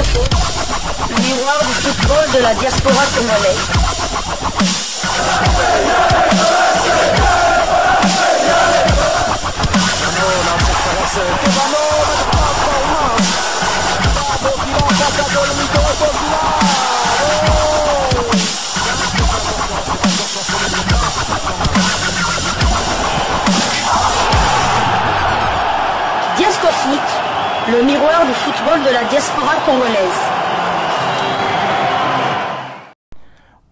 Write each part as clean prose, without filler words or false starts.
Foot, le miroir du football de la diaspora congolaise. Diasco Foot, le miroir du football de la diaspora congolaise.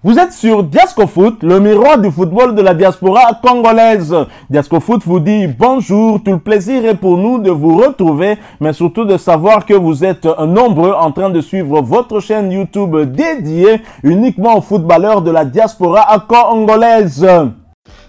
Vous êtes sur Diasco Foot, le miroir du football de la diaspora congolaise. Diasco Foot vous dit bonjour, tout le plaisir est pour nous de vous retrouver, mais surtout de savoir que vous êtes nombreux en train de suivre votre chaîne YouTube dédiée uniquement aux footballeurs de la diaspora congolaise.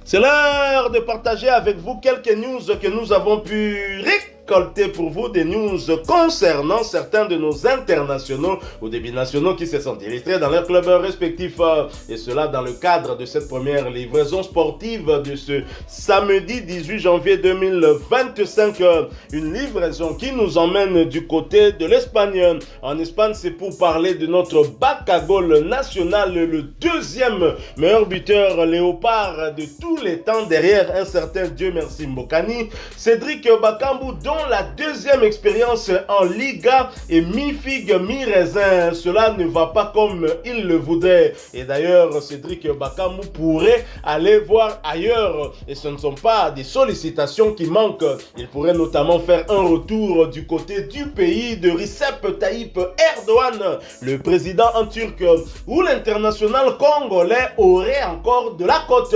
C'est l'heure de partager avec vous quelques news que nous avons pu récolter pour vous, des news concernant certains de nos internationaux ou des binationaux qui se sont illustrés dans leurs clubs respectifs, et cela dans le cadre de cette première livraison sportive de ce samedi 18 janvier 2025, une livraison qui nous emmène du côté de l'Espagne. En Espagne, c'est pour parler de notre bac à goal national, le deuxième meilleur buteur léopard de tous les temps derrière un certain Dieu merci Mbokani, Cédric Bakambu, dont la deuxième expérience en Liga est mi-figue, mi-raisin. Cela ne va pas comme il le voudrait. Et d'ailleurs, Cédric Bakambu pourrait aller voir ailleurs. Et ce ne sont pas des sollicitations qui manquent. Il pourrait notamment faire un retour du côté du pays de Recep Tayyip Erdogan, le président en turc, où l'international congolais aurait encore de la cote.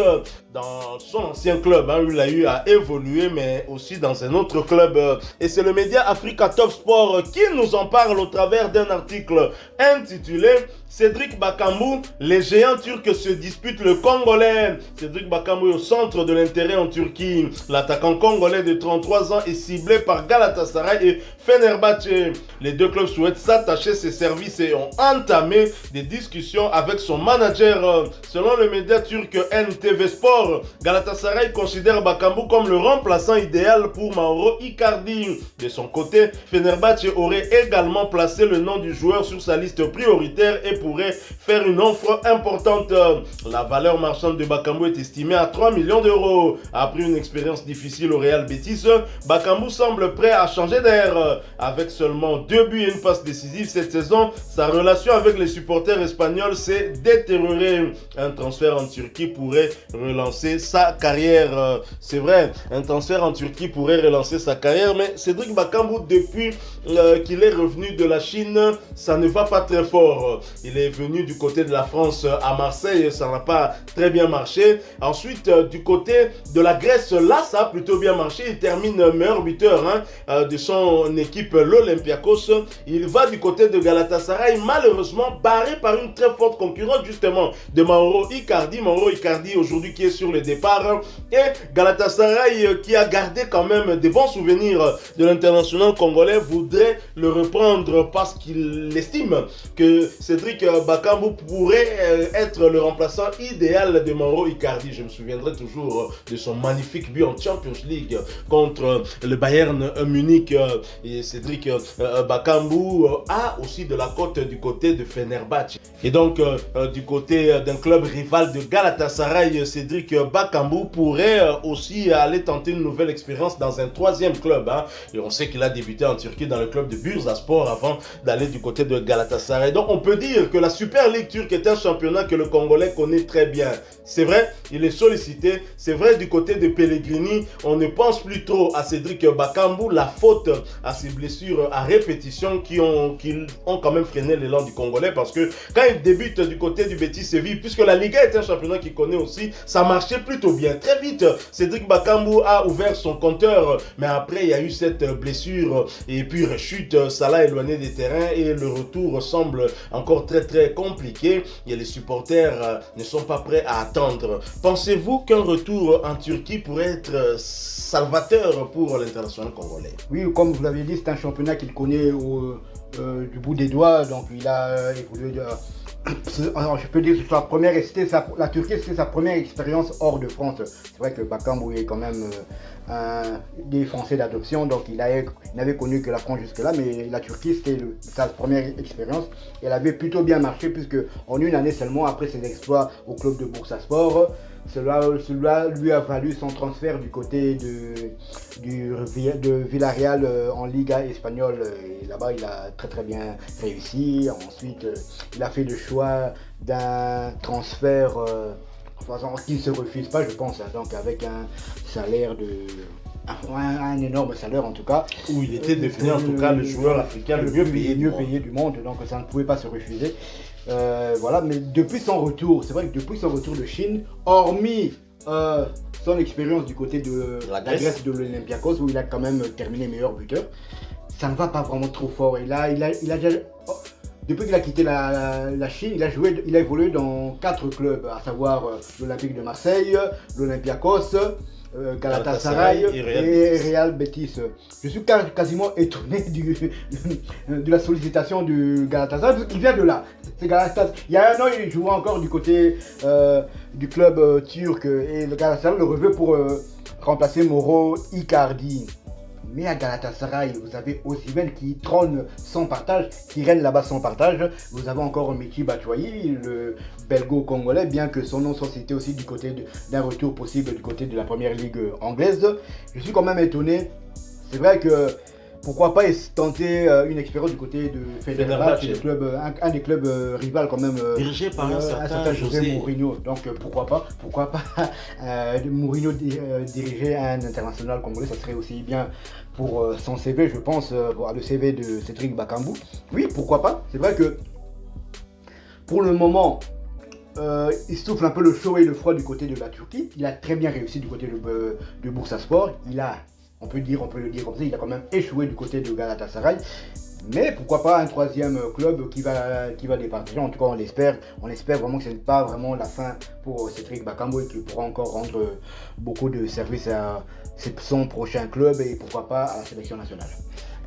Dans son ancien club, où il a eu à évoluer, mais aussi dans un autre club. Et c'est le média Africa Top Sport qui nous en parle au travers d'un article intitulé Cédric Bakambu, les géants turcs se disputent le Congolais. Cédric Bakambu au centre de l'intérêt en Turquie. L'attaquant congolais de 33 ans est ciblé par Galatasaray et Fenerbahçe. Les deux clubs souhaitent s'attacher ses services et ont entamé des discussions avec son manager. Selon le média turc NTV Sport, Galatasaray considère Bakambu comme le remplaçant idéal pour Mauro Icardi. De son côté, Fenerbahçe aurait également placé le nom du joueur sur sa liste prioritaire et pourrait faire une offre importante. La valeur marchande de Bakambu est estimée à 3 millions d'euros. Après une expérience difficile au Real Betis, Bakambu semble prêt à changer d'air. Avec seulement 2 buts et une passe décisive cette saison, sa relation avec les supporters espagnols s'est détériorée. Un transfert en Turquie pourrait relancer sa carrière. C'est vrai, un transfert en Turquie pourrait relancer sa carrière, mais Cédric Bakambu, depuis qu'il est revenu de la Chine, ça ne va pas très fort. Il est venu du côté de la France à Marseille, ça n'a pas très bien marché. Ensuite, du côté de la Grèce, là, ça a plutôt bien marché. Il termine meilleur buteur de son équipe, l'Olympiakos. Il va du côté de Galatasaray, malheureusement barré par une très forte concurrence, justement, de Mauro Icardi. Mauro Icardi, aujourd'hui, qui est sur le départ. Et Galatasaray, qui a gardé quand même des bons souvenirs de l'international congolais, voudrait le reprendre parce qu'il estime que Cédric Bakambu pourrait être le remplaçant idéal de Mauro Icardi. Je me souviendrai toujours de son magnifique but en Champions League contre le Bayern Munich. Et Cédric Bakambu a aussi de la cote du côté de Fenerbahçe. Et donc, du côté d'un club rival de Galatasaray, Cédric Bakambu pourrait aussi aller tenter une nouvelle expérience dans un troisième club. Et on sait qu'il a débuté en Turquie dans le club de Bursaspor avant d'aller du côté de Galatasaray. Donc, on peut dire que la Super League turque est un championnat que le Congolais connaît très bien. C'est vrai, il est sollicité. C'est vrai, du côté de Pellegrini, on ne pense plus trop à Cédric Bakambu. La faute à ses blessures à répétition qui ont quand même freiné l'élan du Congolais, parce que quand il débute du côté du Betis Séville, puisque la Liga est un championnat qu'il connaît aussi, ça marchait plutôt bien. Très vite, Cédric Bakambu a ouvert son compteur, mais après il y a eu cette blessure et puis rechute, ça l'a éloigné des terrains et le retour semble encore très compliqué et les supporters ne sont pas prêts à attendre. Pensez-vous qu'un retour en Turquie pourrait être salvateur pour l'international congolais? Oui, comme vous l'avez dit, c'est un championnat qu'il connaît du bout des doigts, donc il a évolué alors, je peux dire que la Turquie, c'était sa première expérience hors de France. C'est vrai que Bakambu est quand même des Français d'adoption, donc il n'avait connu que la France jusque-là, mais la Turquie c'était sa première expérience. Elle avait plutôt bien marché puisque en une année seulement après ses exploits au club de Bursaspor, cela lui a valu son transfert du côté de Villarreal en Liga espagnole. Et là-bas, il a très bien réussi. Ensuite, il a fait le choix d'un transfert qui ne se refuse pas, je pense. Donc avec un salaire un énorme salaire en tout cas. Où il était défini en tout cas le joueur africain le mieux payé du monde. Donc ça ne pouvait pas se refuser. Voilà, mais depuis son retour, c'est vrai que depuis son retour de Chine, hormis son expérience du côté de la Grèce de l'Olympiakos, où il a quand même terminé meilleur buteur, ça ne va pas vraiment trop fort. Il a déjà, depuis qu'il a quitté la Chine, il a évolué dans 4 clubs, à savoir l'Olympique de Marseille, l'Olympiakos, Galatasaray et Real Betis. Je suis quasiment étonné de la sollicitation du Galatasaray parce qu'il vient de là. Il y a un an, il jouait encore du côté du club turc et le Galatasaray le revêt pour remplacer Mauro Icardi. Mais à Galatasaray, vous avez Osimhen qui trône sans partage, qui règne là-bas sans partage. Vous avez encore Michy Batshuayi, le belgo-congolais, bien que son nom soit cité aussi du côté d'un retour possible du côté de la première ligue anglaise. Je suis quand même étonné. C'est vrai que pourquoi pas tenter une expérience du côté de Fenerbahçe, un des clubs rivales quand même, dirigé par un certain José Mourinho. Donc pourquoi pas Mourinho diriger un international congolais, ça serait aussi bien pour son CV, je pense, le CV de Cédric Bakambu. Oui, pourquoi pas. C'est vrai que pour le moment, il souffle un peu le chaud et le froid du côté de la Turquie. Il a très bien réussi du côté de Bursaspor. On peut le dire comme ça, il a quand même échoué du côté de Galatasaray. Mais pourquoi pas un troisième club qui va départager. En tout cas, on l'espère vraiment que ce n'est pas vraiment la fin pour Cédric Bakambu et qu'il pourra encore rendre beaucoup de services à son prochain club et pourquoi pas à la sélection nationale.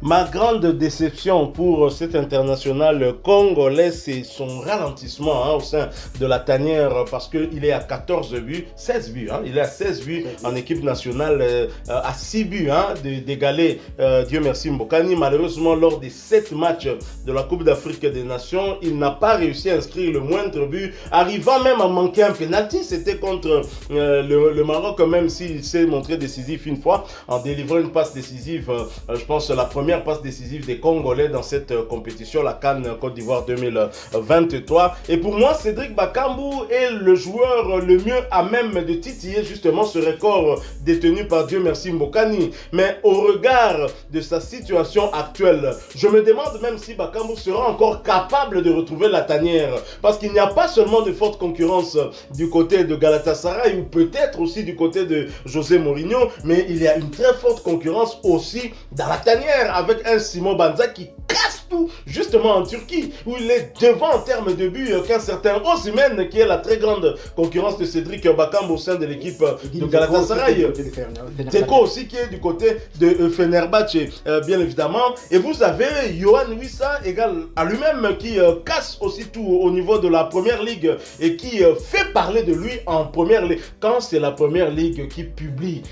Ma grande déception pour cet international congolais, c'est son ralentissement au sein de la tanière parce qu'il est à 14 buts, 16 buts. Il est à 16 buts en équipe nationale, à 6 buts d'égaler Dieu merci Mbokani. Malheureusement, lors des 7 matchs de la Coupe d'Afrique des Nations, il n'a pas réussi à inscrire le moindre but, arrivant même à manquer un penalty. C'était contre le Maroc, même s'il s'est montré décisif une fois en délivrant une passe décisive, je pense la première passe décisive des Congolais dans cette compétition, la CAN Côte d'Ivoire 2023. Et pour moi, Cédric Bakambu est le joueur le mieux à même de titiller justement ce record détenu par Dieu merci Mbokani. Mais au regard de sa situation actuelle, je me demande même si Bakambu sera encore capable de retrouver la tanière. Parce qu'il n'y a pas seulement de forte concurrence du côté de Galatasaray ou peut-être aussi du côté de José Mourinho, mais il y a une très forte concurrence aussi dans la tanière avec un Simon Banza qui casse tout justement en Turquie où il est devant en termes de buts qu'un certain Osimhen qui est la très grande concurrence de Cédric Bakambu au sein de l'équipe de Galatasaray. Dzeko aussi qui est du côté de Fenerbahçe bien évidemment. Et vous avez Yohan Wissa égal à lui-même qui casse aussi tout au niveau de la première ligue et qui fait parler de lui en première ligue quand c'est la première ligue qui publie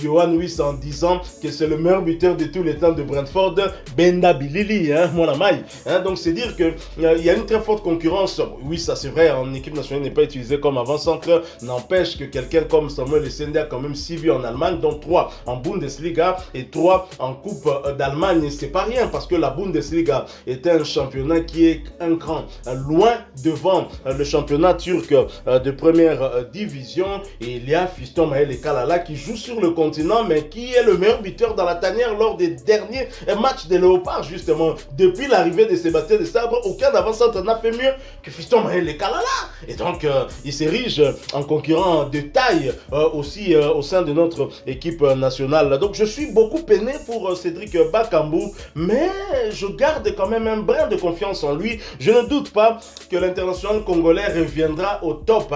Yohan Wissa en disant que c'est le meilleur buteur de tous les temps de Brentford, Benda Bilili, mon amaï. Donc c'est dire que il y a une très forte concurrence. Oui, ça c'est vrai, en équipe nationale n'est pas utilisé comme avant-centre. N'empêche que quelqu'un comme Samuel Essende a quand même 6 buts en Allemagne, dont 3 en Bundesliga et 3 en Coupe d'Allemagne. C'est pas rien parce que la Bundesliga est un championnat qui est un cran loin devant le championnat turc de première division. Et il y a Fiston Maël Kalala qui joue sur le continent mais qui est le meilleur buteur dans la tanière lors des derniers matchs des Léopards justement. Depuis l'arrivée de Sébastien Desabre, aucun avant-centre n'a fait mieux que Fiston Maël Kalala. Et donc il s'érige en concurrent de taille aussi au sein de notre équipe nationale. Donc je suis beaucoup peiné pour Cédric Bakambu, mais je garde quand même un brin de confiance en lui. Je ne doute pas que l'international congolais reviendra au top.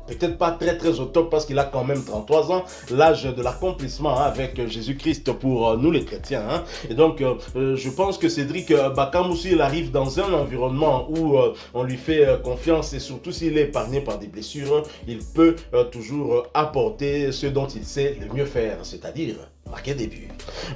peut-être pas très au top parce qu'il a quand même 33 ans, l'âge de l'accomplissement avec Jésus-Christ pour nous les chrétiens. Hein. Et donc, je pense que Cédric Bakambu, il arrive dans un environnement où on lui fait confiance et surtout s'il est épargné par des blessures, il peut toujours apporter ce dont il sait le mieux faire, c'est-à-dire marquer des buts.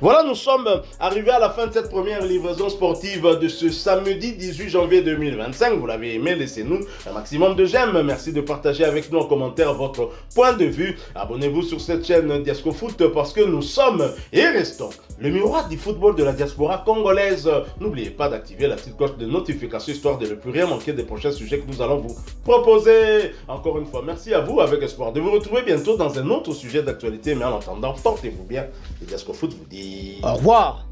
Voilà, nous sommes arrivés à la fin de cette première livraison sportive de ce samedi 18 janvier 2025. Vous l'avez aimé, laissez-nous un maximum de j'aime. Merci de partager avec nous en commentaire votre point de vue. Abonnez-vous sur cette chaîne Diasco Foot parce que nous sommes et restons le miroir du football de la diaspora congolaise. N'oubliez pas d'activer la petite cloche de notification histoire de ne plus rien manquer des prochains sujets que nous allons vous proposer. Encore une fois, merci à vous avec espoir de vous retrouver bientôt dans un autre sujet d'actualité. Mais en attendant, portez-vous bien. Et Diasco Foot vous dit au revoir.